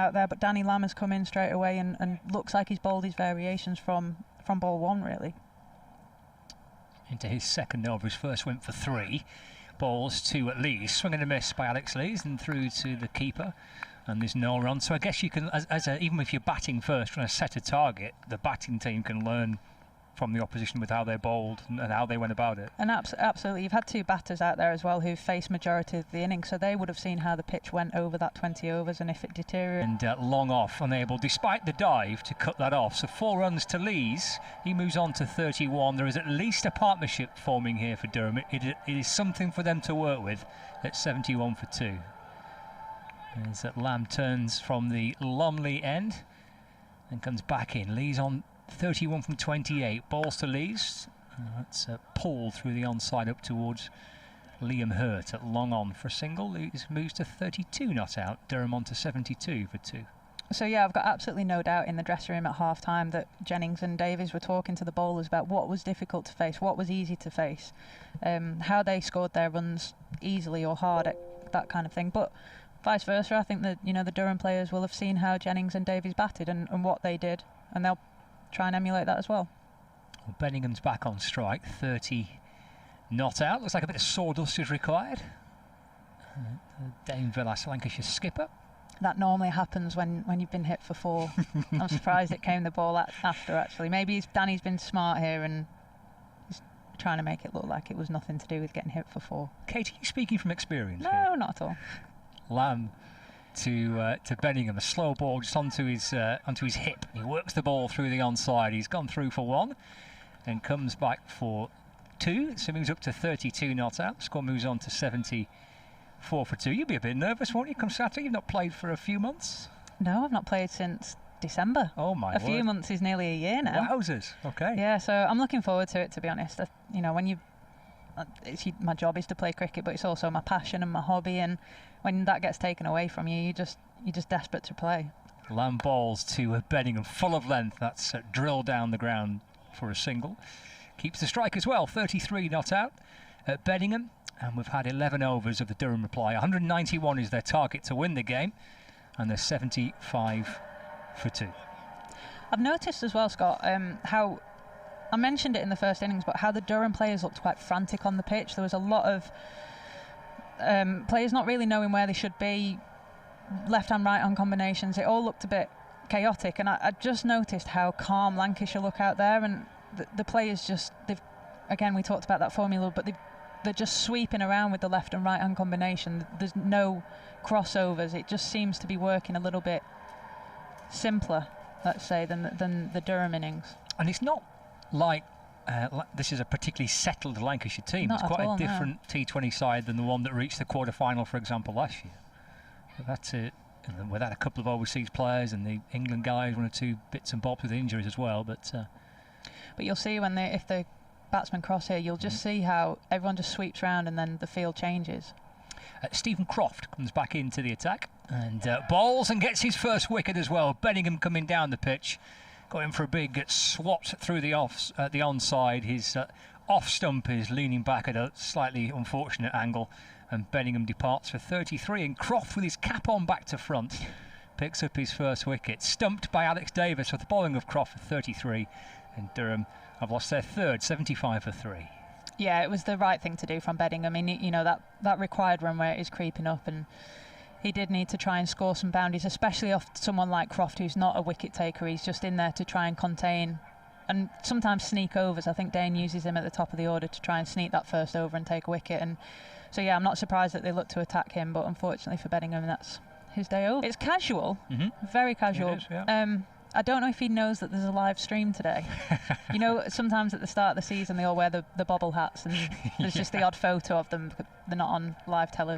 out there, but Danny Lamb has come in straight away and looks like he's bowled his variations from ball one, really. Into his second over, his first went for 3. Balls 2 at Lees. Swing and a miss by Alex Lees and through to the keeper. And there's no run. So I guess you can, even if you're batting first, trying to set a target, the batting team can learn from the opposition with how they bowled and how they went about it. And absolutely, you've had 2 batters out there as well who faced majority of the innings, so they would have seen how the pitch went over that 20 overs and if it deteriorated. And long off, unable, despite the dive, to cut that off. So 4 runs to Lees. He moves on to 31. There is at least a partnership forming here for Durham. It is something for them to work with at 71 for 2. As Lamb turns from the Lumley end and comes back in. Lees on 31 from 28. Balls to Lees. That's a pull through the onside up towards Liam Hurt at long on for a single. Lees moves to 32 not out. Durham on to 72 for 2. So yeah, I've got absolutely no doubt in the dressing room at half time that Jennings and Davies were talking to the bowlers about what was difficult to face, what was easy to face, how they scored their runs easily or hard, that kind of thing. But vice versa, I think that the Durham players will have seen how Jennings and Davies batted and what they did, and they'll try and emulate that as well. Benningham's back on strike, 30 not out. Looks like a bit of sawdust is required. Dane Villas, Lancashire skipper. That normally happens when you've been hit for 4. I'm surprised it came the ball after, actually. Maybe Danny's been smart here and he's trying to make it look like it was nothing to do with getting hit for 4. Katie, you speaking from experience No, here? not at all. Lamb to Benningham, a slow ball just onto his hip. He works the ball through the onside. He's gone through for 1 and comes back for 2. So moves up to 32 not out. Score moves on to 74 for 2. You'll be a bit nervous, won't you, come Saturday? You've not played for a few months? No, I've not played since December. Oh my word. A few months is nearly a year now. Wowzers. Okay. Yeah, so I'm looking forward to it, to be honest. When my job is to play cricket, but it's also my passion and my hobby, and when that gets taken away from you, you're just desperate to play. Lamb balls to Benningham, full of length. That's drilled down the ground for a single. Keeps the strike as well. 33 not out at Benningham, and we've had 11 overs of the Durham reply. 191 is their target to win the game, and they're 75 for 2. I've noticed as well, Scott, how I mentioned it in the first innings, but how the Durham players looked quite frantic on the pitch. There was a lot of players not really knowing where they should be, left-hand, right-hand combinations. It all looked a bit chaotic, and I just noticed how calm Lancashire look out there, and the players again, we talked about that formula, but they're just sweeping around with the left and right-hand combination. There's no crossovers. It just seems to be working a little bit simpler, let's say, than the Durham innings. And it's not like this is a particularly settled Lancashire team. Not it's quite all, a different T20 side than the one that reached the quarter-final, for example, last year. But that's it. And then without a couple of overseas players and the England guys, 1 or 2 bits and bobs with injuries as well. But you'll see if the batsmen cross here, you'll just see how everyone just sweeps round and then the field changes. Stephen Croft comes back into the attack and bowls and gets his first wicket as well. Benningham coming down the pitch, got in for a big swat through the onside. His off stump is leaning back at a slightly unfortunate angle, and Benningham departs for 33, and Croft, with his cap on back to front, picks up his first wicket. Stumped by Alex Davis with the bowling of Croft for 33, and Durham have lost their third, 75 for 3. Yeah, it was the right thing to do from Benningham. I mean, that required run rate is creeping up, and he did need to try and score some boundaries, especially off someone like Croft, who's not a wicket taker. He's just in there to try and contain and sometimes sneak overs. I think Dane uses him at the top of the order to try and sneak that first over and take a wicket. And so, yeah, I'm not surprised that they look to attack him, but unfortunately for Benningham, that's his day over. It's casual, very casual. It is, yeah. I don't know if he knows that there's a live stream today. Sometimes at the start of the season they all wear the bobble hats, and there's just the odd photo of them. They're not on live television.